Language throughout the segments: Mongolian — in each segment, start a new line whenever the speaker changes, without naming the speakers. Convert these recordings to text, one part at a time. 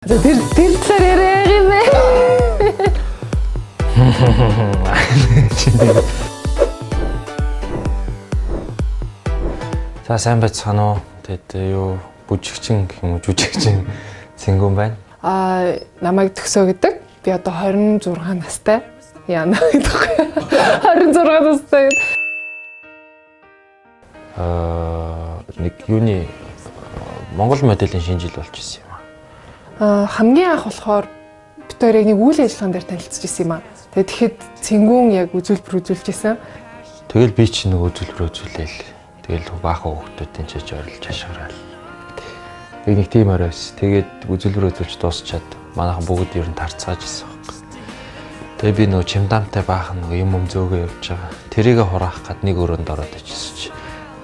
Тэр талаар яриа юм бэ?
За сайн байцгаана уу. Тэгээд юу бүжигчин гэх юм уу жүжигчин Цэнгүүн байна.
Намайг Төгсөө гэдэг. Би одоо 26 настай. Яна гэдэг. 26 настай.
Нэг юуны Монгол моделийн шинэ жил болж ирсэн юм аа.
Хамгийн анх болохоор бид хоёр яг нэг үйл ажиллагаан дээр танилцж ирсэн юм аа. Тэгэхэд Цэнгүүн яг үзүүлбэр үзүүлж ирсэн.
Тэгэл би ч нэг үзүүлбэр үзүүлээл. Тэгэл баахан хүүхдүүдийн чиж орилж хашгирал. Нэг тийм оройс. Тэгээд үзүүлбэр үзүүлж дуусчаад манайхан бүгд ер нь тарцгааж ирсэн баг. Тэгээ би нөгөө чимдамтай баахан нөгөө юм зөөгөө явж байгаа. Тэрийгэ хураах гад нэг өрөөнд ороод ичсэн чи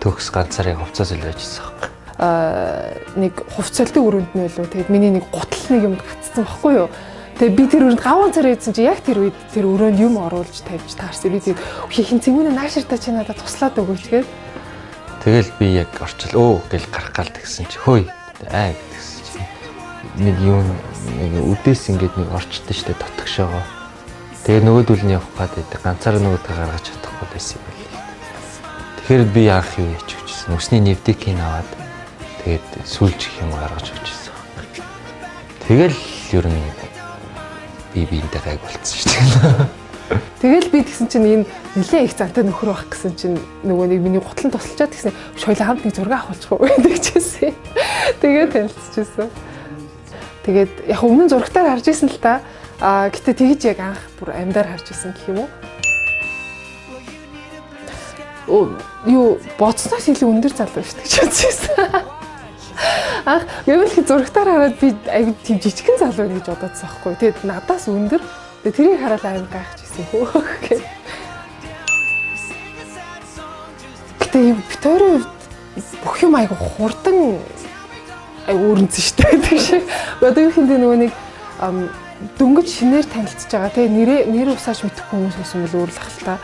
төгс ганцаар яг хувцас л байжсэн баг.
Нэг хувцалтай өрөөнд нь байлуу. Тэгээд миний нэг гутал нэг юм гацсан баггүй юу? Тэгээ би тэр өрөөнд гаван царай ийдсэн чи яг тэр үед тэр өрөөнд юм оруулж тавьж таарсан. Би тэгээд хин Цэнгүүнээ нааширтаа чи надад туслаад өгөөч гээд.
Тэгэл би яг орчил гэл гарах гал тэгсэн чи хөөе гэдгсэн чи нэг юм нэг үдээс ингээд нэг орчтой штэ дотгошоогоо. Тэгээ нөгөөдөл нь явах гээд ганцаараа нөгөөдгөө гаргаж чадахгүй байсан юм байна. Тэгэхээр би яах юу гэж хэлчихсэн. Өсний нэвдикийг аваад тэгээд сүлжих юм гаргаж өгчихсэн. Тэгэл ер нь би биентэй гайг болцсон штэ.
Тэгэл би тэгсэн чинь энэ нэлээ их зантай нөхөр байх гэсэн чинь нөгөө нэг миний гутлан тусалчаад тэгсэн хоёулаа хамт нэг зураг авахчих уу гэдэгчээсээ. Тэгээд танилцчихсан. Тэгээд яг өмнө зурагтаар харж исэн л та. Гэтэ тэгж яг анх бүр амьдаар харж исэн гэх юм уу? Юу боцноос илүү өндөр залуу шүү дээ гэж бодчихсон. Гэвэл зурагтаар хараад би аяг тийм жижигхэн залуу гэж бодоодсон байхгүй. Тэгээд надаас өндөр. Тэрийг хараад амар гайхажсэн хөө гэх. Гэтэ бид хоёрын бүх юм айгу хурдан өөрөнцөн штэ гэдэг шиг. Одоо юу хийндээ нөгөө нэг дөнгөж шинээр танилцж байгаа те нэр усааж мэдхгүй хүмүүс байсан бол өөр л ахaltaа.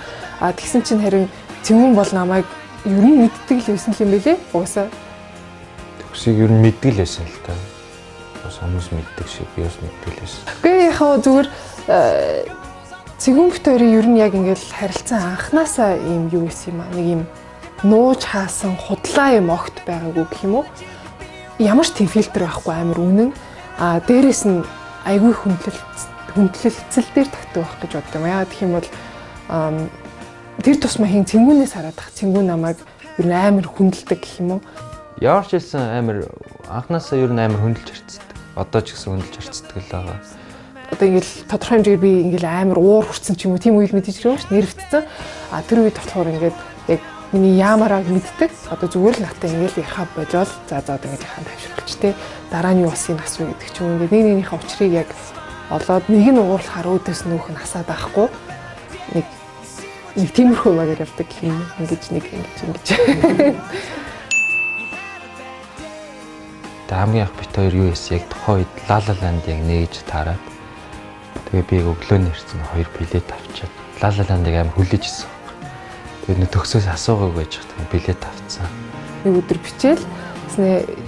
Тэгсэн чинь харин Цэнгүүн бол намайг ер нь мэддэг л байсан юм байлээ. Уусаа.
Төгсийг ер нь мэддэг л байсан л та. Хүмүүс мэддэг шиг би бас мэддэг л байсан.
Гэхдээ яг зүгээр Цэнгүүн бит хоёрын ер нь яг ингээл харилцан анханасаа ийм юу байсан юм аа. Нэг ийм нууж хаасан худлаа юм огт байгаагүй гэх юм уу? Ямар ч тийм фильтр байхгүй амар үнэн. Дээрээс нь айгүй хүндлэлцэл дээр тогтдог байх гэж боддог юм. Яагаад гэх юм бол тэр тусмаа хин Цэнгүүнээс хараад тах Цэнгүүн намайг ер нь амар хүндэлдэг гэх юм уу?
Ямар ч хэлсэн амар анханасаа ер нь амар хүндэлж харцдаг. Одоо ч гэсэн хүндэлж харцдаг л байгаа.
Одоо ингээл тодорхой хэмжээгээр би ингээл амар уур хүрсэн ч юм уу тийм үед мэдээж гэрээ шүү нэрвдсэн. Тэр үед болохоор ингээд яг миний яамаараа мэддэг. Одоо зүгээр л натаа ингээл ярихаа болоод за одоо ингээд яхаа тавьшруулч те дараа нь юу болсон нас вэ гэдэг ч юм ингээд нэгнийхээ учрыг яг олоод нэг нь уурлахаар өөдөөс нөөх нь хасаад байхгүй. Нэг тиймэрхүү магаар явдаг юм ингэж.
Хамгийн их бит хоёр юу хийсэн яг тухайн үед La La Land яг нээж таараад тэгээ би өглөөний ирсэн 2 билет авчаад La La Land-ыг амар хүлээж ирсэн. Тэгээд нэг төгсөөс асуугааг байж байгаа билет авцсан.
Нэг өдөр бичээл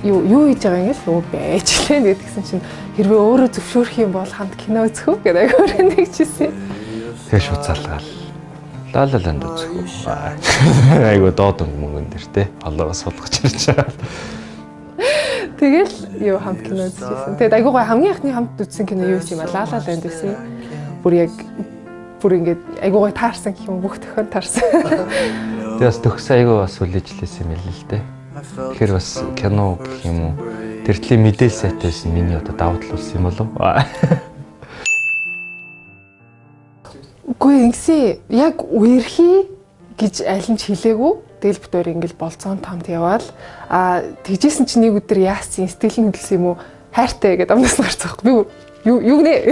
юу хийж байгаа юм л байжлаа гэдгсэн чинь хэрвээ өөрөө зөвшөөрөх юм бол хамт кино үзэх үү гэдэг агаараа нэгжсэн.
Тэгээ шууд залгаал. La La Land үзэх үү. Айгу доод мөнгөн дээр те. Олоогоос суулгаж ирж байгаа.
Тэгэл юу хамт кино үзчихсэн. Тэгээд айгуу гой хамгийн анхны хамт үзсэн кино юу юм ба La La Land байсан. Бүр ингээд айгуу гой таарсан гэх юм бүх төхөнд таарсан.
Тэгээд бас төгс айгуу бас үлээжлээсэн юм л дээ. Тэгэхээр бас кино гэх юм уу тэртлийн мэдээлэл сайтаас миний одоо давуу тал болсон юм болов уу?
Үгүй ингэсэн яг үерхий гэж аль нь ч хэлээгүй. Тэгэл бит өөр ингээл болцоон тамд яваал тэгжсэн чи нэг өдөр яасан сэтгэл хөдлсөн юм уу хайртай гэдээ амнаас гарцгаах би юу гинэ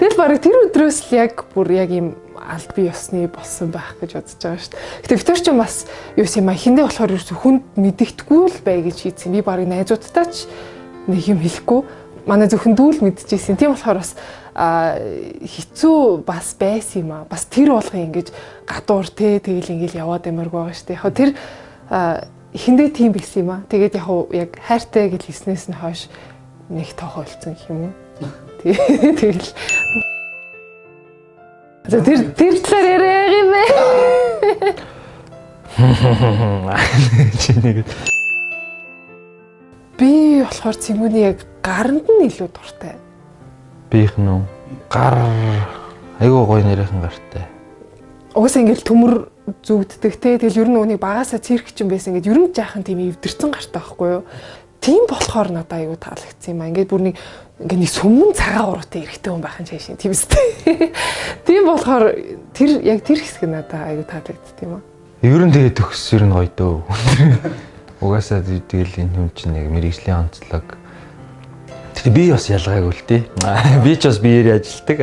тэгэл барыг тэр өдрөөс л яг бүр яг юм аль бие ёсны болсон байх гэж бодож байгаа шүү дээ. Гэтэ бит өөр ч бас юу юм хиндэ болохоор хүнд мэдэгдэхгүй л бай гэж хийсэн. Би барыг найзуудтай ч нэг юм хэлэхгүй манай зөвхөн дүүл мэдчихсэн. Тийм болохоор бас хэцүү бас байсан юм аа. Бас тэр болгоо ингэж гадуур тэгэл ингээл яваад ямарг байгаа шүү дээ. Яг тэр эхэндээ тийм байсан юм аа. Тэгээд яг хайртай гэж хэлснээс нь хойш нэг тоохолцсон гэх юм уу. Тэгэл. За тэр талаар яриаг юм бэ.
Чи нэг
Би болохоор цэнгүүний яг гаранд нь илүү дуртай.
биих нь гар айгуу гоё нэрхэн гартай.
Угаасаа ингээл төмөр зүгддэг те. Тэгэл ер нь үнийг багасаа циркчин байсан ингээд ер нь жаахан тийм эвдэрсэн гартай байхгүй юу? Тийм болохоор надад айгуу таалагдсан юм аа. Ингээд бүр нэг сүмэн цагаан уруутай эрэхтэй хүн байхын чаашийн тийм үстэй. Тийм болохоор тэр хэсэг надад айгуу таалагдсан юм аа.
Ер нь тэгээ төгс ер нь гоё дөө. Угаасаа тэгэл энэ хүн чинь яг мэрэгжлийн онцлог. Тэгээ би бас ялгаагүй л дээ. Би ч бас биеэр ажилтдаг.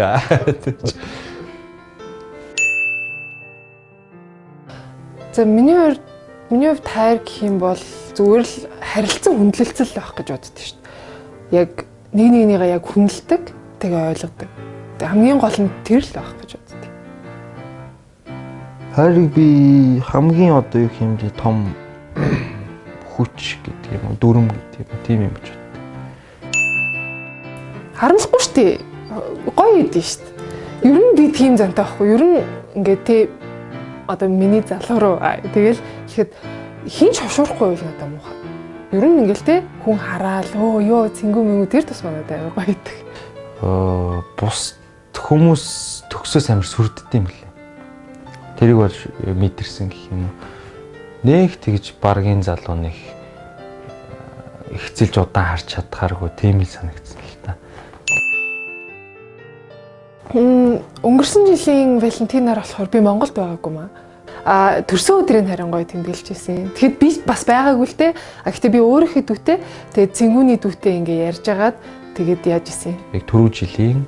За миний хувьд хайр гэх юм бол зүгээр л харилцан хүндлэлцэл байх гэж боддоо шүү дээ. Яг нэгнийгээ яг хүндэлдэг, тэгээ ойлгодог. Тэгээ хамгийн гол нь тэр л байх гэж боддоо.
Хайрыг би хамгийн одоо юу юм бэ том хүч гэдэг юм уу дүрм гэдэг юм тийм юм гэж боддог.
Харамсахгүй шүү дээ. Гоё идэв шүү дээ. Ер нь би тийм зантай байхгүй. Ер нь ингээд тий одоо миний залуу руу тэгэл ихэд хин ч хошуурахгүй байл надад муухай. Ер нь ингээл те хүн хараал ёо цэнгүү мэнгүү тэр тус манайд аяга гоё идэг.
Бус хүмүүс төгсөөс амар сүрддэг юм лээ. Тэрийг бол мэдэрсэн гэх юм уу. Нэг тэгж баргийн залуу нэг ихцэлж удаан харж чадхааргүй тийм л санагдсан л та.
Өнгөрсөн жилийн Валентинаар болохоор би Монголд байгаагүй маа. Төрсөн өдрийн харин гоё тэмдэглэж ирсэн. Тэгэхэд би бас байгаагүй л те. Гэхдээ би өөрийнхөө дүүтэй тэгээд цэнгүүний дүүтэй ингээ ярьж агаад тэгээд яаж исэн.
Яг түрүү жилийн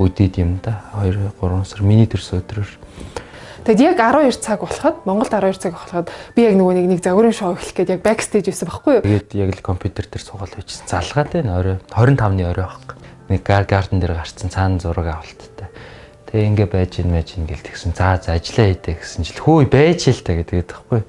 өдөөд юм да. 2 3 сар миний төрсөн өдрөөр.
Тэгэд яг 12 цаг болоход Монголд 12 цаг болоход би яг нэг загварын шоу эхлэх гээд яг бэкстейж байсан байхгүй юу?
Тэгээд яг л компьютер дээр суугаад байжсэн. Залгаад байна орой 25-ны орой байхгүй. Нэг гарден дээр гарцсан цаана зураг авалттай. Тэгээ ингээ байж ин гэл тэгсэн. За ажиллаа хийдэ гэсэн чил хөөе байж л та гэдэг байхгүй.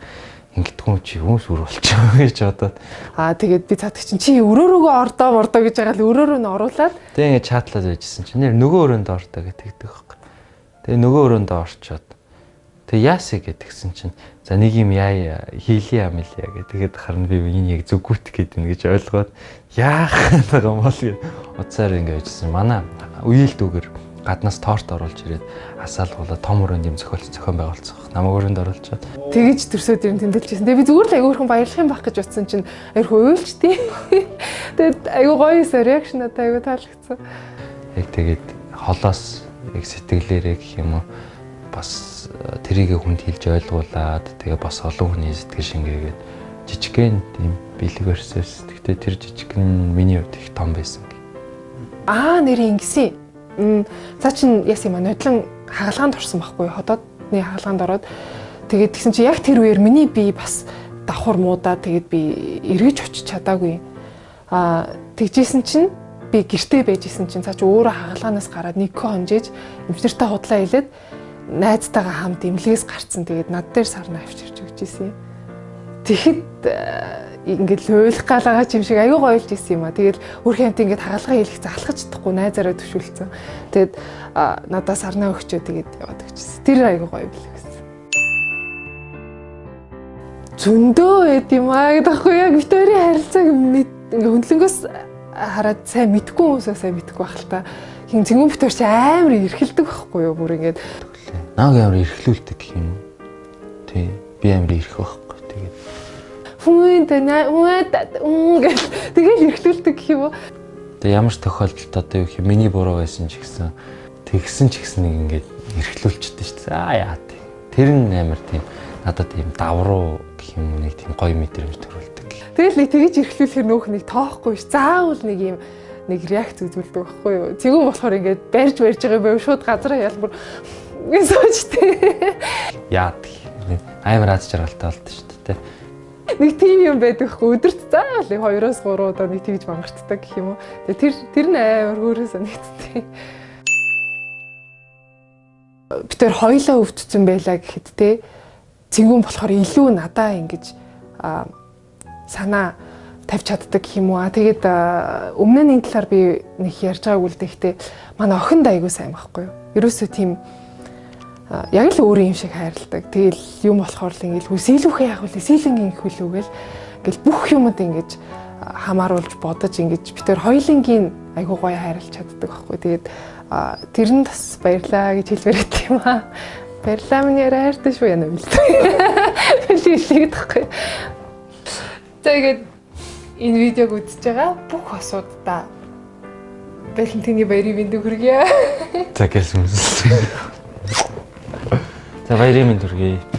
Ингэдэггүй чи хүмүүс үр болчихоо гэж бодоод.
Тэгээд би цаадах чинь чи өрөөрөөгөө ордоо гэж байгаа л өрөөрөө нь оруулаад.
Тэгээ ингээ чатлаад байжсэн чинь нэр нөгөө өрөөндөө ордоо гэдэг байхгүй. Тэгээ нөгөө өрөөндөө орчоод. Тэгээ яасэ гэдгсэн чинь за нэг юм яа хийлээ юм лээ гэдэг. Тэгээд харин би энэ яг зүггүт гэдэг нь гэж ойлгоод яах юм бол гэж уцаар ингээ байжсэн. Манай үеэл дүүгэр гаднаас торт оруулж ирээд асаалгуулаа том өрөөнд юм зохион байгуулсан. Намаг өрөөнд оруулчаад.
Тэгэж төрсөд юм тэмдэглэжсэн. Тэгээ би зүгээр л айгүйхэн баярлах юм байх гэж утсан чинь айрхуу уйлчтэй. Тэгээд айгүй гоёс реакшн надад айгүй таалагдсан.
Яг тэгээд холоос яг сэтгэлээрээ гэх юм уу бас тэрийг хүнд хэлж ойлгуулад тэгээ бас олон хүний сэтгэл шингээгээд жижигхэн тийм бэлэг өрсөөс. Гэхдээ тэр жижигхэн миний хувьд их том байсан.
Нэр ингэсэн. За чин яс юм нодлон хагалгаанд орсон байхгүй ходоодны хагалгаанд ороод тэгээд тэгсэн чи яг тэр үеэр миний бие бас давхар муудаа тэгээд би эргэж очиж чадаагүй. Тэгжсэн чинь би гэртээ байжсэн чинь цаа чи өөрөө хагалгаанаас гараад нэг хонжээж эмчнэртэй худлаа хэлээд найзтайгаа хамт эмнэлгээс гарцсан тэгээд над дээр сарна авчирч өгч ийсэн. Тэгэхэд ингээд уйлах галгаа ч юм шиг аюу гоёлж исэн юм а. Тэгэл өөр хэмт ингээд хагалгаа хийх залхаж чадахгүй найзаараа төвшүүлсэн. Тэгэд надад сарнаа өгчөө тэгээд яваад өгчсэн. Тэр аюу гоё билээ гэсэн. Зөндөө байд юм аа гэдэгхгүй яг Викторийн харилцааг ингээд хөндлөнгөөс хараад сайн мэдгүй хүмүүсээ сайн мэдгүй байх л та. Хин цэнгүүн Виктор чи амар эрхэлдэг байхгүй юу бүр ингээд.
Нааг амар эрхлүүлдэг гэх юм. Тий. Би амар эрх байхгүй тэгээд. Тэгэл эрхлүүлдэг гэх юм уу? Тэгээ ямар ч тохиолдолд одоо юу гэх юм миний буруу байсан ч гэсэн тэгсэн ч гэсэн нэг ингээд эрхлүүлчихдээ шүү дээ. Яа тий. Тэр нь амар тийм надад тийм давруу гэх юм нэг тийм гоё мэдрэмж төрүүлдэг.
Тэгэл нэг тэгэж эрхлүүлэхээр нөөх нэг тоохгүй ш. Заавал нэг юм нэг реакц үзүүлдэг байхгүй юу? Цэгүүн болохоор ингээд барьж байгаа байв шууд газараа ялбар гэсэжтэй.
Яа тий. Амар аз жаргалтай болд шүү дээ.
Нэг тийм юм байдаг хгүй өдөрт заавал 2-3 удаа нэг тэгж мангартдаг гэх юм уу. Тэгээ тэр нь амар хөөрхөн санагдтыг. Би тэр хоёлаа өвдсөн байлаа гэхэд те цэнгүүн болохоор илүү надаа ингэж санаа тавьж чаддаг гэх юм уу. Тэгээд өмнө нь энэ талаар би нэг ярьж байгааг үлдээхдээ манай охин дайгуу сайн байхгүй юу. Ерөөсөө тийм яг л өөрийн юм шиг хайрладаг. Тэгэл юм болохоор л ингээл хүсэлүүхээ яг үл сэлэнгийн хөлөөгөл ингээл бүх юмд ингэж хамааруулж бодож ингэж бид төр хоёулынгийн айгуу гоё хайрлаж чаддаг байхгүй. Тэгээд тэр нь бас баярлаа гэж хэлмээр байт юм аа. Баярлаа минь хайртай шүү яна бил. Хэлээд тахгүй. Тэгээд энэ видеог үзэж байгаа бүх осуудаа Валентины баярын мэндийг хүргье.
За гэлсэн. За баярын мэнд хүргэе.